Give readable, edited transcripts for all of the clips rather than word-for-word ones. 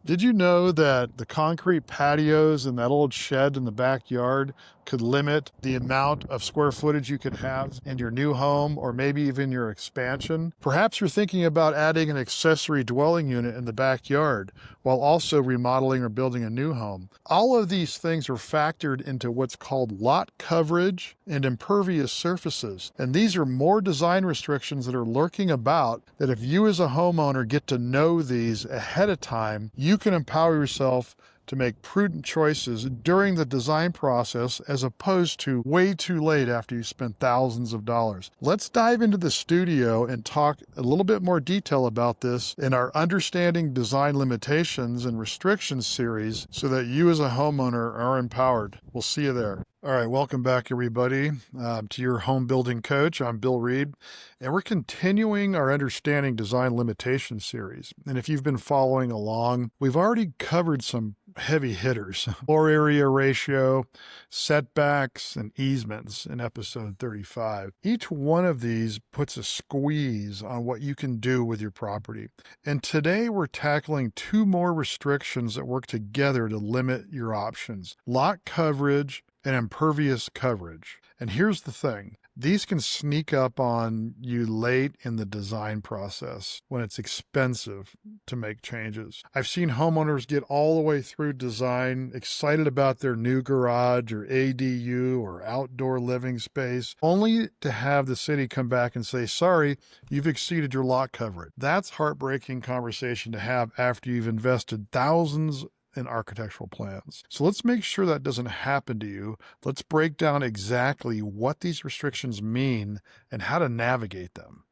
Did you know that the concrete patios in that old shed in the backyard could limit the amount of square footage you could have in your new home or maybe even your expansion? Perhaps you're thinking about adding an accessory dwelling unit in the backyard while also remodeling or building a new home. All of these things are factored into what's called lot coverage and impervious surfaces. And these are more design restrictions that are lurking about that if you as a homeowner get to know these ahead of time, you can empower yourself to make prudent choices during the design process as opposed to way too late after you spent thousands of dollars. Let's dive into the studio and talk a little bit more detail about this in our Understanding Design Limitations and Restrictions series so that you as a homeowner are empowered. We'll see you there. All right, welcome back, everybody, to your home building coach. I'm Bill Reed, and we're continuing our Understanding Design Limitations series. And if you've been following along, we've already covered some heavy hitters, floor area ratio, setbacks, and easements in episode 35. Each one of these puts a squeeze on what you can do with your property. And today we're tackling two more restrictions that work together to limit your options: lot coverage and impervious coverage. And here's the thing. These can sneak up on you late in the design process when it's expensive to make changes. I've seen homeowners get all the way through design, excited about their new garage or ADU or outdoor living space, only to have the city come back and say, sorry, you've exceeded your lot coverage. That's heartbreaking conversation to have after you've invested thousands in architectural plans. So let's make sure that doesn't happen to you. Let's break down exactly what these restrictions mean and how to navigate them.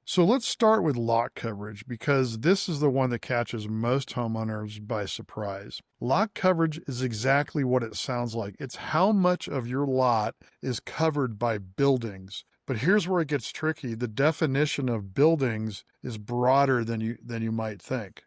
So let's start with lot coverage because this is the one that catches most homeowners by surprise. Lot coverage is exactly what it sounds like. It's how much of your lot is covered by buildings. But here's where it gets tricky. The definition of buildings is broader than you might think.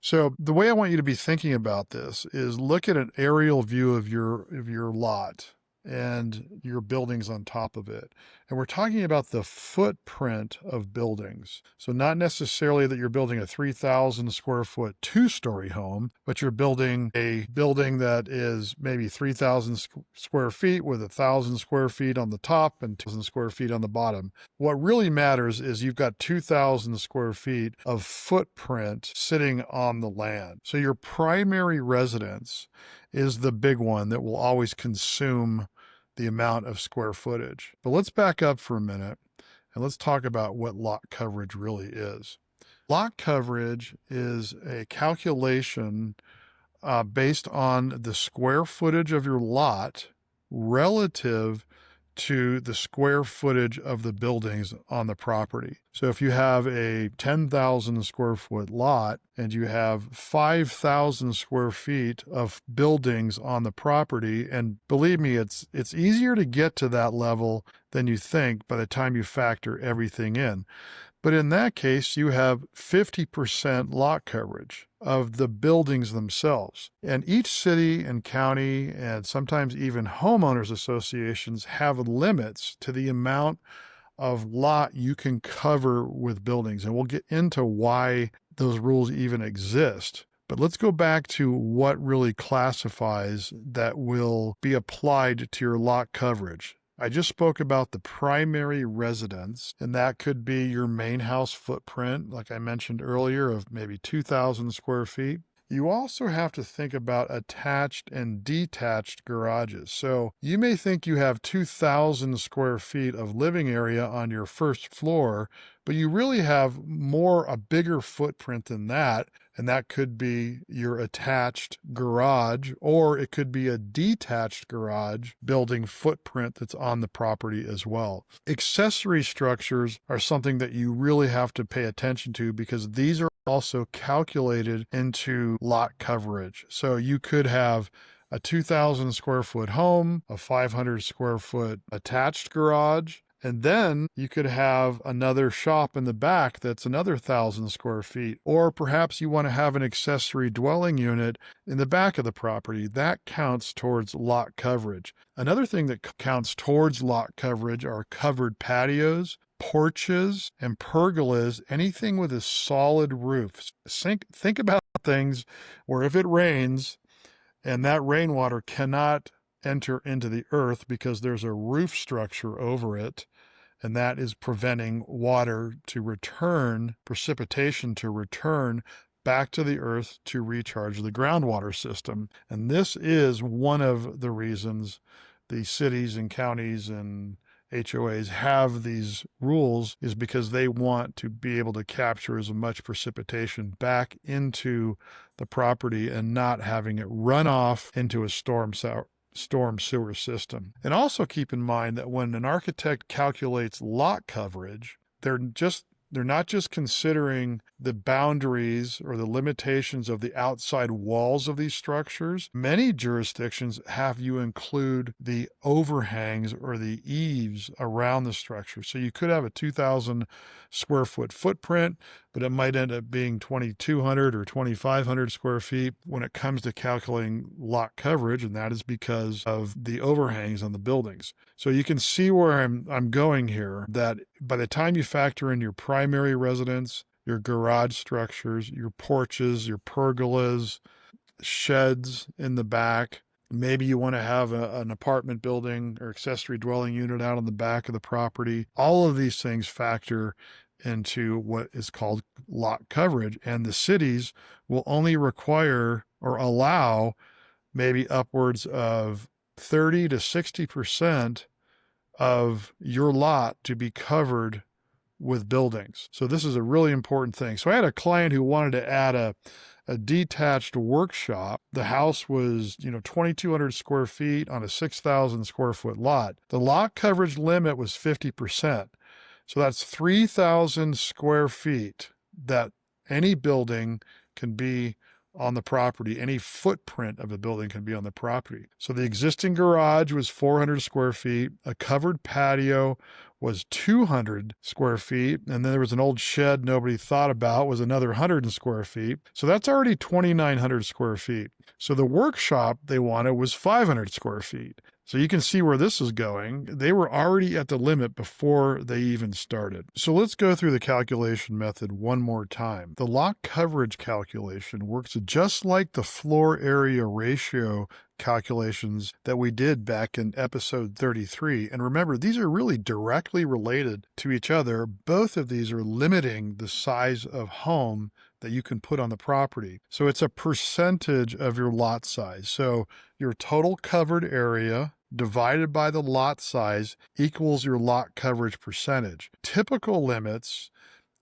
So the way I want you to be thinking about this is look at an aerial view of your lot and your buildings on top of it. And we're talking about the footprint of buildings. So not necessarily that you're building a 3,000 square foot two-story home, but you're building a building that is maybe 3,000 square feet with 1,000 square feet on the top and 2,000 square feet on the bottom. What really matters is you've got 2,000 square feet of footprint sitting on the land. So your primary residence is the big one that will always consume the amount of square footage. But let's back up for a minute and let's talk about what lot coverage really is. Lot coverage is a calculation based on the square footage of your lot relative to the square footage of the buildings on the property. So if you have a 10,000 square foot lot and you have 5,000 square feet of buildings on the property, and believe me, it's easier to get to that level than you think by the time you factor everything in. But in that case, you have 50% lot coverage of the buildings themselves. And each city and county and sometimes even homeowners associations have limits to the amount of lot you can cover with buildings. And we'll get into why those rules even exist. But let's go back to what really classifies that will be applied to your lot coverage. I just spoke about the primary residence, and that could be your main house footprint, like I mentioned earlier, of maybe 2,000 square feet. You also have to think about attached and detached garages. So you may think you have 2,000 square feet of living area on your first floor, but you really have a bigger footprint than that. And that could be your attached garage, or it could be a detached garage building footprint that's on the property as well. Accessory structures are something that you really have to pay attention to because these are also calculated into lot coverage. So you could have a 2,000 square foot home, a 500 square foot attached garage, and then you could have another shop in the back that's another 1,000 square feet. Or perhaps you want to have an accessory dwelling unit in the back of the property. That counts towards lot coverage. Another thing that counts towards lot coverage are covered patios, porches, and pergolas, anything with a solid roof. Think about things where if it rains and that rainwater cannot enter into the earth because there's a roof structure over it, and that is preventing water to return, precipitation to return back to the earth to recharge the groundwater system. And this is one of the reasons the cities and counties and HOAs have these rules, is because they want to be able to capture as much precipitation back into the property and not having it run off into a storm sewer system. And also keep in mind that when an architect calculates lot coverage, they're not just considering the boundaries or the limitations of the outside walls of these structures. Many jurisdictions have you include the overhangs or the eaves around the structure. So you could have a 2,000 square foot footprint, but it might end up being 2,200 or 2,500 square feet when it comes to calculating lot coverage, and that is because of the overhangs on the buildings. So you can see where I'm going here, that by the time you factor in your primary residence, your garage structures, your porches, your pergolas, sheds in the back, maybe you want to have an apartment building or accessory dwelling unit out on the back of the property. All of these things factor into what is called lot coverage, and the cities will only require or allow maybe upwards of 30 to 60% of your lot to be covered with buildings. So this is a really important thing. So I had a client who wanted to add a detached workshop. The house was, 2,200 square feet on a 6,000 square foot lot. The lot coverage limit was 50%. So that's 3,000 square feet that any building can be on the property. Any footprint of a building can be on the property. So the existing garage was 400 square feet. A covered patio was 200 square feet. And then there was an old shed nobody thought about, was another 100 square feet. So that's already 2,900 square feet. So the workshop they wanted was 500 square feet. So you can see where this is going. They were already at the limit before they even started. So let's go through the calculation method one more time. The lot coverage calculation works just like the floor area ratio calculations that we did back in episode 33. And remember, these are really directly related to each other. Both of these are limiting the size of home that you can put on the property. So it's a percentage of your lot size. So your total covered area divided by the lot size equals your lot coverage percentage. Typical limits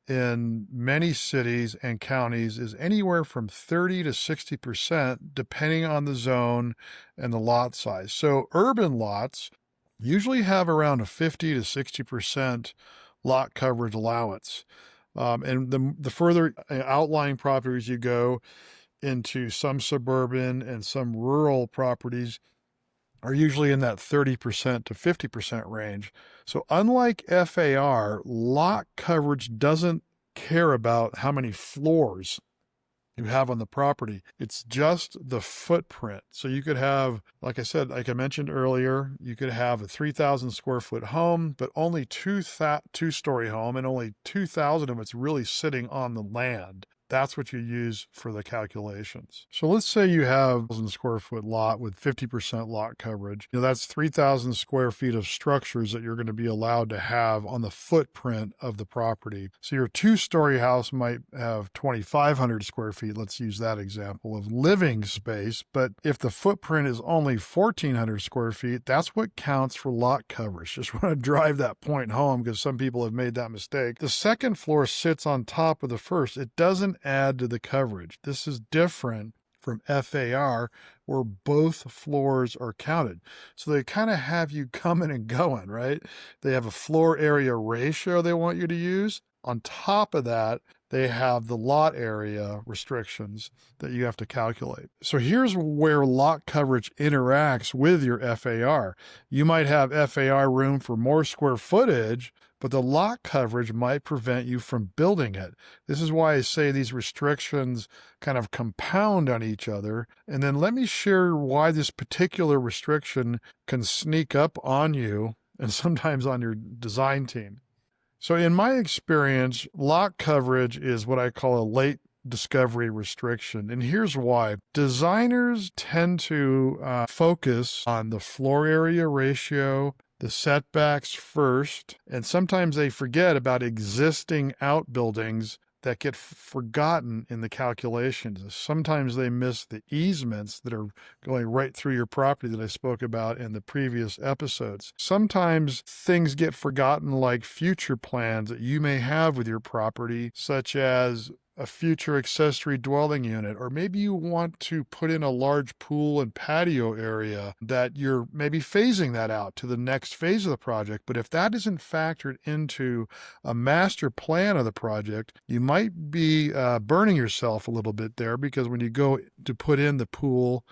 in many cities and counties is anywhere from 30 to 60%, depending on the zone and the lot size. So urban lots usually have around a 50 to 60% lot coverage allowance. And the further outlying properties you go into, some suburban and some rural properties are usually in that 30% to 50% range. So unlike FAR, lot coverage doesn't care about how many floors you have on the property. It's just the footprint. So you could have, like I said, like I mentioned earlier, you could have a 3,000 square foot home, but only two-story home, and only 2,000 of it's really sitting on the land. That's what you use for the calculations. So let's say you have a 1,000 square foot lot with 50% lot coverage. That's 3,000 square feet of structures that you're going to be allowed to have on the footprint of the property. So your two-story house might have 2,500 square feet. Let's use that example of living space. But if the footprint is only 1,400 square feet, that's what counts for lot coverage. Just want to drive that point home because some people have made that mistake. The second floor sits on top of the first. It doesn't add to the coverage. This is different from FAR, where both floors are counted. So they kind of have you coming and going, right? They have a floor area ratio they want you to use. On top of that, they have the lot area restrictions that you have to calculate. So here's where lot coverage interacts with your FAR. You might have FAR room for more square footage, but the lot coverage might prevent you from building it. This is why I say these restrictions kind of compound on each other. And then let me share why this particular restriction can sneak up on you and sometimes on your design team. So in my experience, lot coverage is what I call a late discovery restriction. And here's why. Designers tend to focus on the floor area ratio, the setbacks first, and sometimes they forget about existing outbuildings that get forgotten in the calculations. Sometimes they miss the easements that are going right through your property that I spoke about in the previous episodes. Sometimes things get forgotten, like future plans that you may have with your property, such as a future accessory dwelling unit, or maybe you want to put in a large pool and patio area that you're maybe phasing that out to the next phase of the project. But if that isn't factored into a master plan of the project, you might be burning yourself a little bit there, because when you go to put in the pool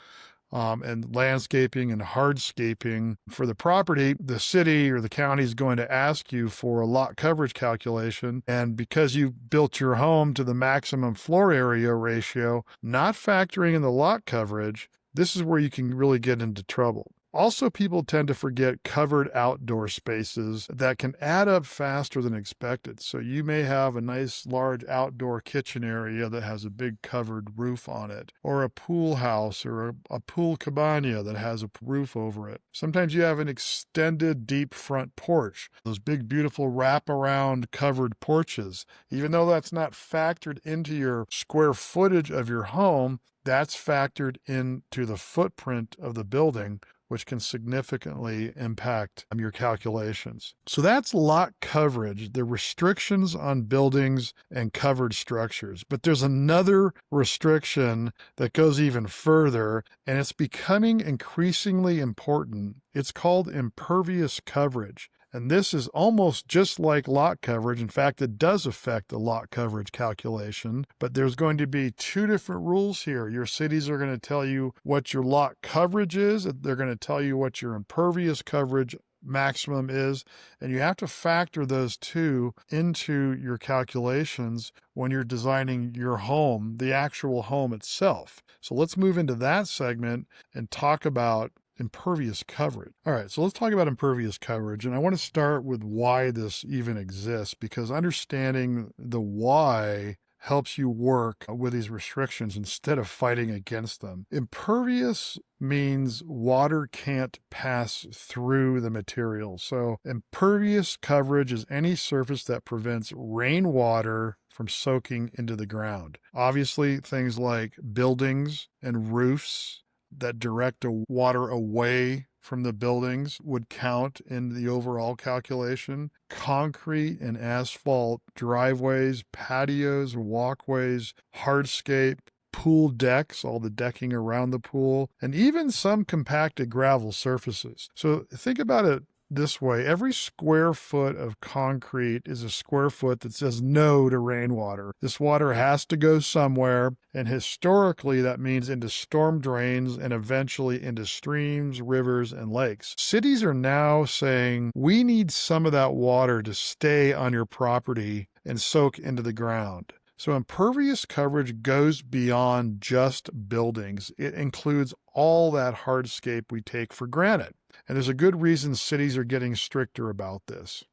and landscaping and hardscaping for the property, the city or the county is going to ask you for a lot coverage calculation. And because you've built your home to the maximum floor area ratio, not factoring in the lot coverage, this is where you can really get into trouble. Also, people tend to forget covered outdoor spaces that can add up faster than expected. So you may have a nice large outdoor kitchen area that has a big covered roof on it, or a pool house or a pool cabana that has a roof over it. Sometimes you have an extended deep front porch, those big beautiful wraparound covered porches. Even though that's not factored into your square footage of your home, that's factored into the footprint of the building, which can significantly impact your calculations. So that's lot coverage, the restrictions on buildings and covered structures. But there's another restriction that goes even further, and it's becoming increasingly important. It's called impervious coverage. And this is almost just like lot coverage. In fact, it does affect the lot coverage calculation, but there's going to be two different rules here. Your cities are going to tell you what your lot coverage is. They're going to tell you what your impervious coverage maximum is, and you have to factor those two into your calculations when you're designing your home, the actual home itself. So let's move into that segment and talk about impervious coverage. All right, so let's talk about impervious coverage. And I want to start with why this even exists, because understanding the why helps you work with these restrictions instead of fighting against them. Impervious means water can't pass through the material. So impervious coverage is any surface that prevents rainwater from soaking into the ground. Obviously, things like buildings and roofs that direct the water away from the buildings would count in the overall calculation. Concrete and asphalt driveways, patios, walkways, hardscape, pool decks, all the decking around the pool, and even some compacted gravel surfaces. So think about it this way. Every square foot of concrete is a square foot that says no to rainwater. This water has to go somewhere, and historically that means into storm drains and eventually into streams, rivers, and lakes. Cities are now saying we need some of that water to stay on your property and soak into the ground. So impervious coverage goes beyond just buildings. It includes all that hardscape we take for granted. And there's a good reason cities are getting stricter about this.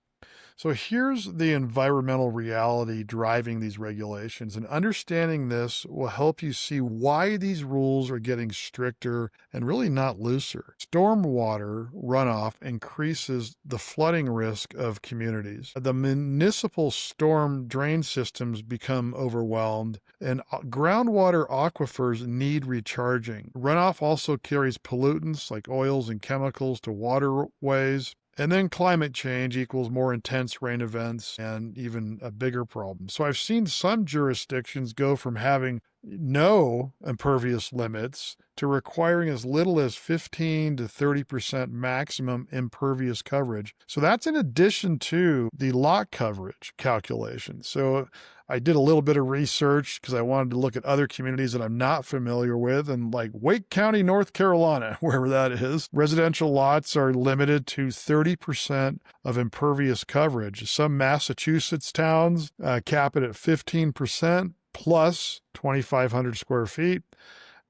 So here's the environmental reality driving these regulations, and understanding this will help you see why these rules are getting stricter and really not looser. Stormwater runoff increases the flooding risk of communities. The municipal storm drain systems become overwhelmed, and groundwater aquifers need recharging. Runoff also carries pollutants like oils and chemicals to waterways. And then climate change equals more intense rain events and even a bigger problem. So I've seen some jurisdictions go from having no impervious limits to requiring as little as 15 to 30% maximum impervious coverage. So that's in addition to the lot coverage calculation. So I did a little bit of research because I wanted to look at other communities that I'm not familiar with, and like Wake County, North Carolina, wherever that is, residential lots are limited to 30% of impervious coverage. Some Massachusetts towns cap it at 15% plus 2,500 square feet.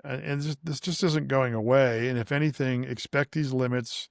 And this just isn't going away. And if anything, expect these limits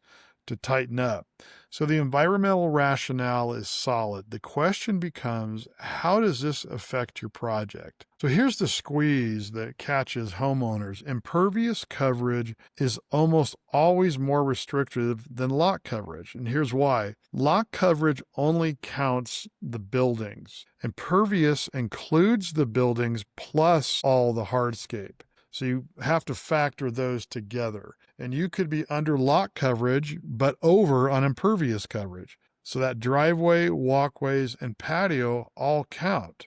to tighten up. So the environmental rationale is solid. The question becomes, how does this affect your project? So here's the squeeze that catches homeowners. Impervious coverage is almost always more restrictive than lot coverage. And here's why. Lot coverage only counts the buildings. Impervious includes the buildings plus all the hardscape. So you have to factor those together. And you could be under lot coverage, but over on impervious coverage. So that driveway, walkways, and patio all count.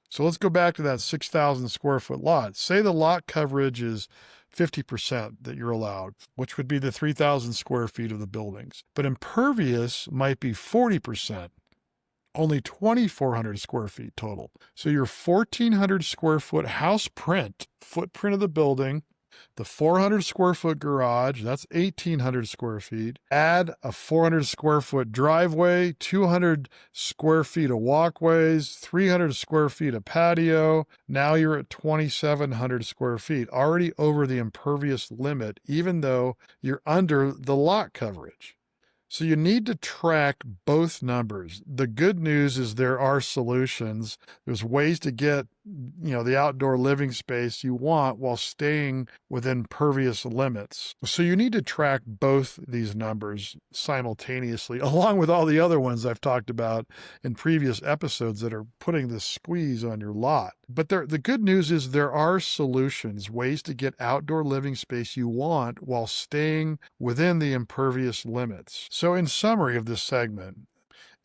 So let's go back to that 6,000 square foot lot. Say the lot coverage is 50% that you're allowed, which would be the 3,000 square feet of the buildings. But impervious might be 40%. Only 2,400 square feet total. So your 1,400 square foot house footprint of the building, the 400 square foot garage, that's 1,800 square feet. Add a 400 square foot driveway, 200 square feet of walkways, 300 square feet of patio. Now you're at 2,700 square feet, already over the impervious limit, even though you're under the lot coverage. So you need to track both numbers. The good news is there are solutions. There's ways to get, the outdoor living space you want while staying within pervious limits. So you need to track both these numbers simultaneously, along with all the other ones I've talked about in previous episodes that are putting the squeeze on your lot. But the good news is there are solutions, ways to get outdoor living space you want while staying within the impervious limits. So in summary of this segment,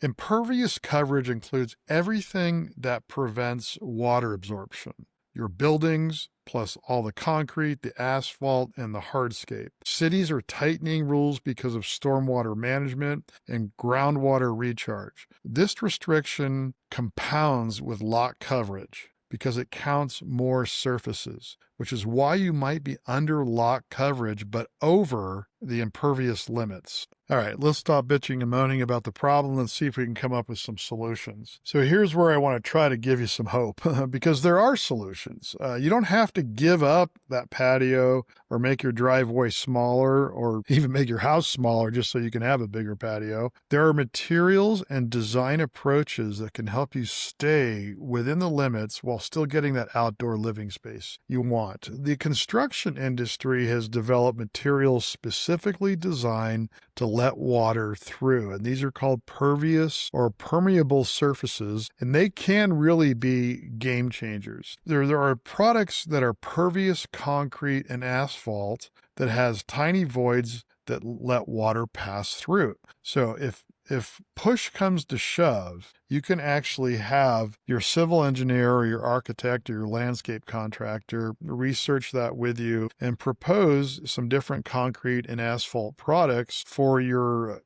impervious coverage includes everything that prevents water absorption. Your buildings, plus all the concrete, the asphalt, and the hardscape. Cities are tightening rules because of stormwater management and groundwater recharge. This restriction compounds with lot coverage because it counts more surfaces, which is why you might be under lot coverage but over the impervious limits. All right, let's stop bitching and moaning about the problem and see if we can come up with some solutions. So here's where I want to try to give you some hope because there are solutions. You don't have to give up that patio or make your driveway smaller or even make your house smaller just so you can have a bigger patio. There are materials and design approaches that can help you stay within the limits while still getting that outdoor living space you want. The construction industry has developed materials specifically designed to let water through, and these are called pervious or permeable surfaces, and they can really be game changers. There are products that are pervious concrete and asphalt that has tiny voids that let water pass through. So if push comes to shove, you can actually have your civil engineer or your architect or your landscape contractor research that with you and propose some different concrete and asphalt products for your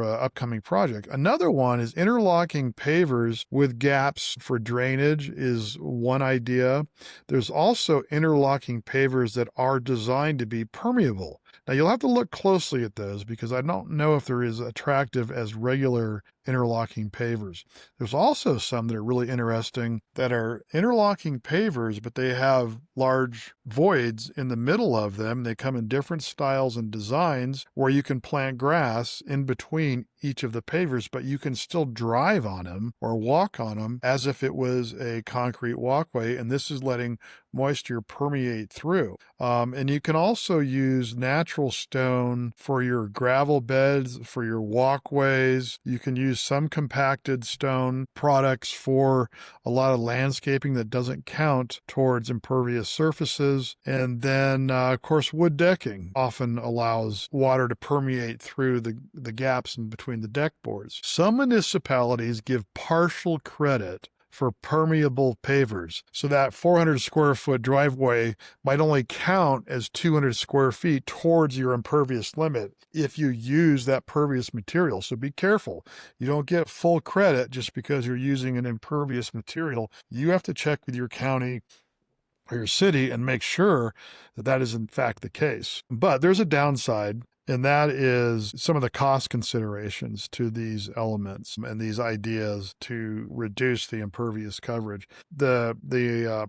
upcoming project. Another one is interlocking pavers with gaps for drainage is one idea. There's also interlocking pavers that are designed to be permeable. Now, you'll have to look closely at those because I don't know if they're as attractive as regular interlocking pavers. There's also some that are really interesting that are interlocking pavers, but they have large voids in the middle of them. They come in different styles and designs where you can plant grass in between each of the pavers, but you can still drive on them or walk on them as if it was a concrete walkway, and this is letting moisture permeate through. And you can also use natural stone for your gravel beds, for your walkways. You can use some compacted stone products for a lot of landscaping that doesn't count towards impervious surfaces. And then, of course, wood decking often allows water to permeate through the gaps in between the deck boards. Some municipalities give partial credit for permeable pavers. So that 400 square foot driveway might only count as 200 square feet towards your impervious limit if you use that pervious material. So be careful. You don't get full credit just because you're using an impervious material. You have to check with your county or your city and make sure that that is in fact the case. But there's a downside. And that is some of the cost considerations to these elements and these ideas to reduce the impervious coverage. The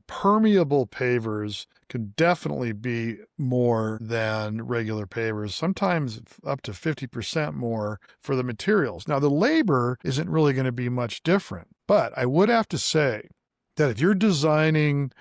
permeable pavers can definitely be more than regular pavers, sometimes up to 50% more for the materials. Now, the labor isn't really going to be much different, but I would have to say that if you're designing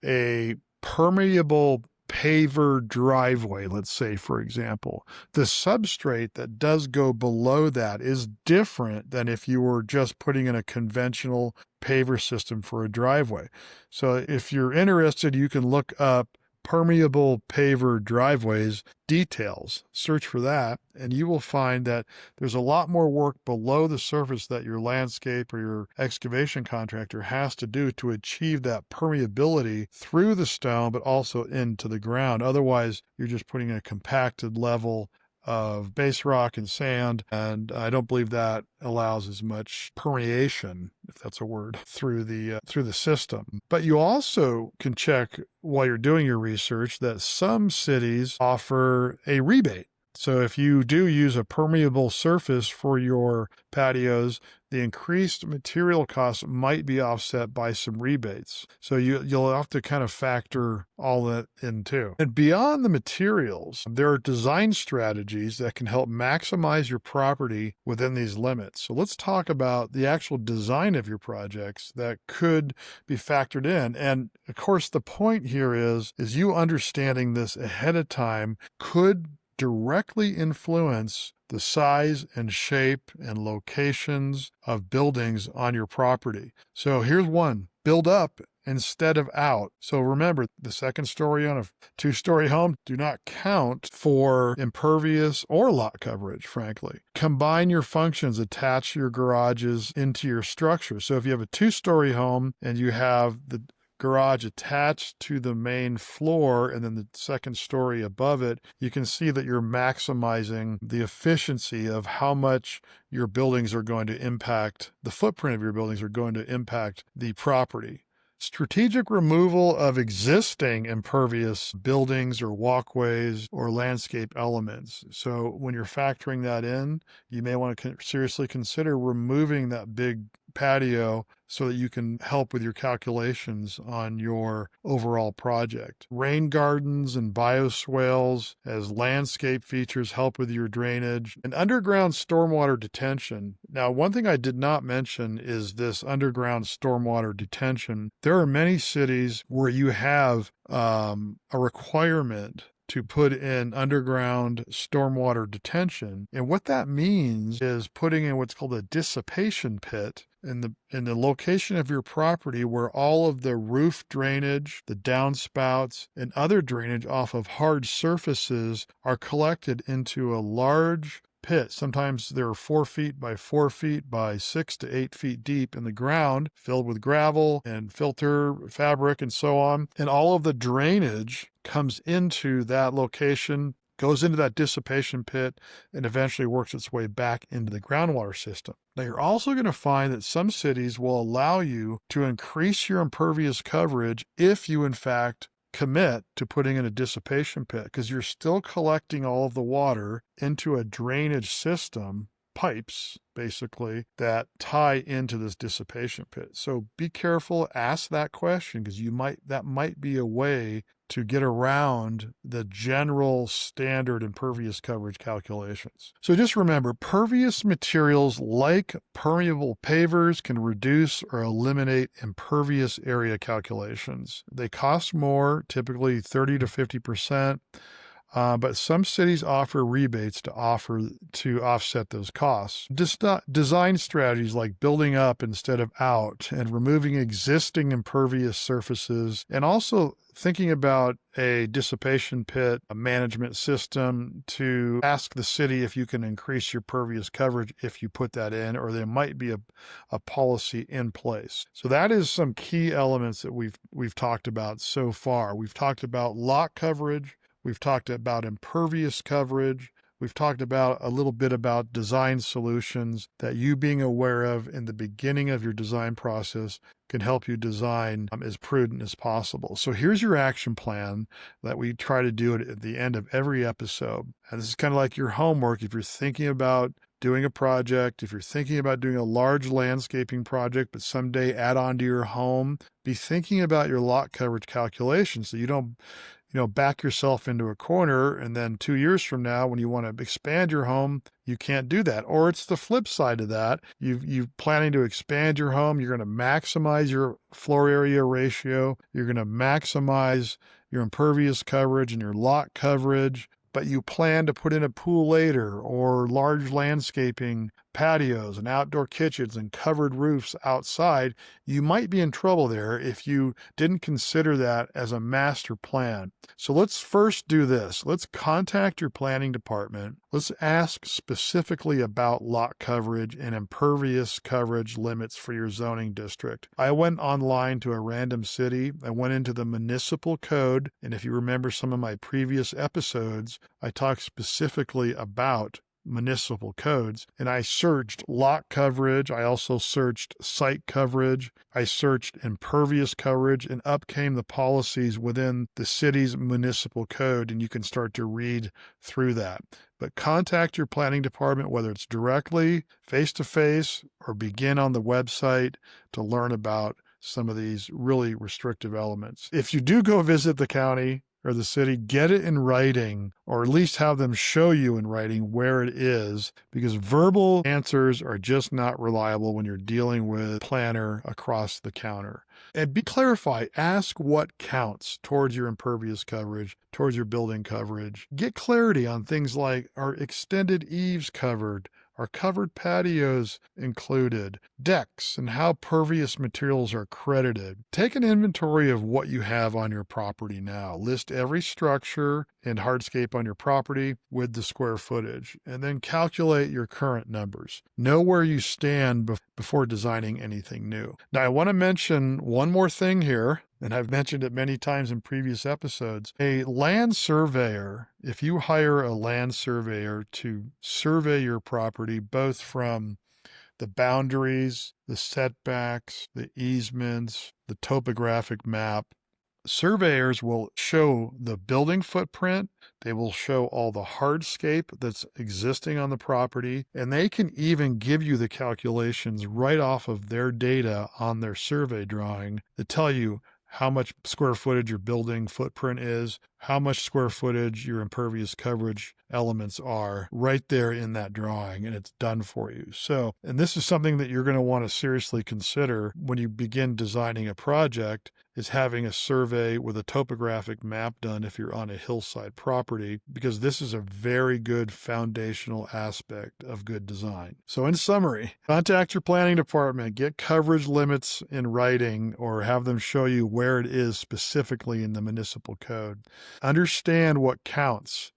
a permeable paver driveway, let's say, for example, the substrate that does go below that is different than if you were just putting in a conventional paver system for a driveway. So if you're interested, you can look up permeable paver driveways details, search for that, and you will find that there's a lot more work below the surface that your landscape or your excavation contractor has to do to achieve that permeability through the stone, but also into the ground. Otherwise, you're just putting a compacted level of base rock and sand, and I don't believe that allows as much permeation, if that's a word, through the system. But you also can check while you're doing your research that some cities offer a rebate. So if you do use a permeable surface for your patios, the increased material costs might be offset by some rebates. So you'll have to kind of factor all that in too. And beyond the materials, there are design strategies that can help maximize your property within these limits. So let's talk about the actual design of your projects that could be factored in. And of course, the point here is you understanding this ahead of time could directly influence the size and shape and locations of buildings on your property. So here's one: build up instead of out. So remember, the second story on a two-story home do not count for impervious or lot coverage, frankly. Combine your functions, attach your garages into your structure. So if you have a two-story home and you have the garage attached to the main floor and then the second story above it, you can see that you're maximizing the efficiency of how much your buildings are going to impact, the footprint of your buildings are going to impact the property. Strategic removal of existing impervious buildings or walkways or landscape elements. So when you're factoring that in, you may want to seriously consider removing that big patio so that you can help with your calculations on your overall project. Rain gardens and bioswales as landscape features help with your drainage. And underground stormwater detention. Now, one thing I did not mention is this underground stormwater detention. There are many cities where you have a requirement to put in underground stormwater detention. And what that means is putting in what's called a dissipation pit in the location of your property where all of the roof drainage, the downspouts, and other drainage off of hard surfaces are collected into a large pit. Sometimes they're 4 feet by 4 feet by 6 to 8 feet deep in the ground, filled with gravel and filter fabric and so on. And all of the drainage comes into that location, goes into that dissipation pit, and eventually works its way back into the groundwater system. Now, you're also going to find that some cities will allow you to increase your impervious coverage if you, in fact, commit to putting in a dissipation pit, because you're still collecting all of the water into a drainage system, pipes basically, that tie into this dissipation pit. So be careful, ask that question, because that might be a way to get around the general standard impervious coverage calculations. So just remember, pervious materials like permeable pavers can reduce or eliminate impervious area calculations. They cost more, typically 30 to 50%. But some cities offer rebates to offset those costs. Design strategies like building up instead of out and removing existing impervious surfaces, and also thinking about a dissipation pit, a management system to ask the city if you can increase your pervious coverage if you put that in, or there might be a policy in place. So that is some key elements that we've talked about so far. We've talked about lot coverage. We've talked about impervious coverage. We've talked about a little bit about design solutions that you being aware of in the beginning of your design process can help you design as prudent as possible. So here's your action plan that we try to do at the end of every episode. And this is kind of like your homework if you're thinking about doing a project, if you're thinking about doing a large landscaping project, but someday add on to your home, be thinking about your lot coverage calculations so you don't back yourself into a corner. And then 2 years from now, when you want to expand your home, you can't do that. Or it's the flip side of that. You're planning to expand your home. You're going to maximize your floor area ratio. You're going to maximize your impervious coverage and your lot coverage, but you plan to put in a pool later or large landscaping patios and outdoor kitchens and covered roofs outside, you might be in trouble there if you didn't consider that as a master plan. So let's first do this. Let's contact your planning department. Let's ask specifically about lot coverage and impervious coverage limits for your zoning district. I went online to a random city. I went into the municipal code, and if you remember some of my previous episodes, I talked specifically about municipal codes, and I searched lot coverage. I also searched site coverage. I searched impervious coverage, and up came the policies within the city's municipal code, and you can start to read through that. But contact your planning department, whether it's directly, face-to-face, or begin on the website to learn about some of these really restrictive elements. If you do go visit the county or the city, get it in writing, or at least have them show you in writing where it is, because verbal answers are just not reliable when you're dealing with a planner across the counter. And clarify, ask what counts towards your impervious coverage, towards your building coverage. Get clarity on things like, are extended eaves covered? Are covered patios included? Decks and how pervious materials are credited. Take an inventory of what you have on your property now. List every structure and hardscape on your property with the square footage, and then calculate your current numbers. Know where you stand before designing anything new. Now, I want to mention one more thing here, and I've mentioned it many times in previous episodes. A land surveyor, if you hire a land surveyor to survey your property, both from the boundaries, the setbacks, the easements, the topographic map, surveyors will show the building footprint. They will show all the hardscape that's existing on the property, and they can even give you the calculations right off of their data on their survey drawing to tell you how much square footage your building footprint is, how much square footage your impervious coverage elements are right there in that drawing, and it's done for you. So, and this is something that you're going to want to seriously consider when you begin designing a project, is having a survey with a topographic map done if you're on a hillside property, because this is a very good foundational aspect of good design. So in summary, contact your planning department, get coverage limits in writing, or have them show you where it is specifically in the municipal code. Understand what counts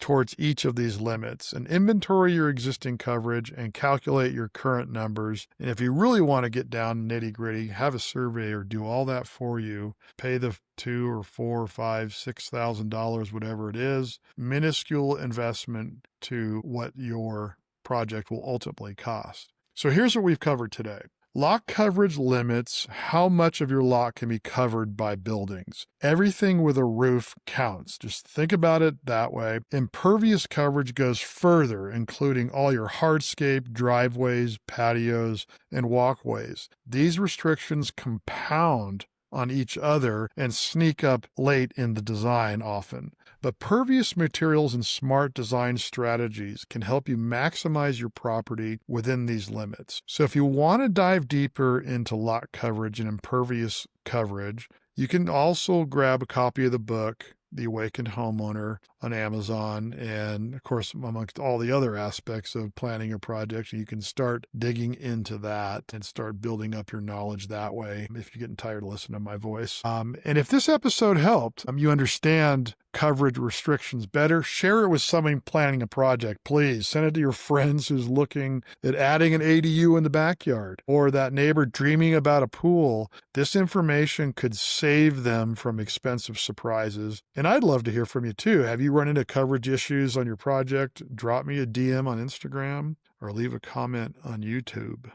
towards each of these limits, and inventory your existing coverage and calculate your current numbers. And if you really want to get down nitty gritty, have a surveyor do all that for you. Pay the $2,000 or $4,000 or $5,000, $6,000, whatever it is, minuscule investment to what your project will ultimately cost. So here's what we've covered today. Lot coverage limits how much of your lot can be covered by buildings. Everything with a roof counts. Just think about it that way. Impervious coverage goes further, including all your hardscape, driveways, patios, and walkways. These restrictions compound on each other and sneak up late in the design often. But pervious materials and smart design strategies can help you maximize your property within these limits. So if you want to dive deeper into lot coverage and impervious coverage, you can also grab a copy of the book, The Awakened Homeowner, on Amazon, and of course amongst all the other aspects of planning a project, you can start digging into that and start building up your knowledge that way if you're getting tired of listening to my voice. And if this episode helped, you understand coverage restrictions better, share it with somebody planning a project. Please send it to your friends who's looking at adding an ADU in the backyard, or that neighbor dreaming about a pool. This information could save them from expensive surprises. And I'd love to hear from you too. Have you run into coverage issues on your project? Drop me a DM on Instagram or leave a comment on YouTube.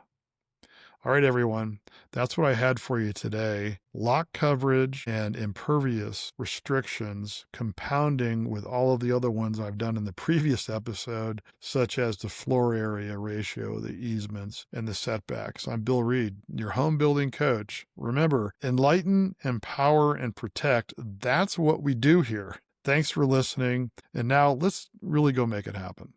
All right, everyone, that's what I had for you today. Lock coverage and impervious restrictions compounding with all of the other ones I've done in the previous episode, such as the floor area ratio, the easements, and the setbacks. I'm Bill Reed, your home building coach. Remember, enlighten, empower, and protect. That's what we do here. Thanks for listening. And now let's really go make it happen.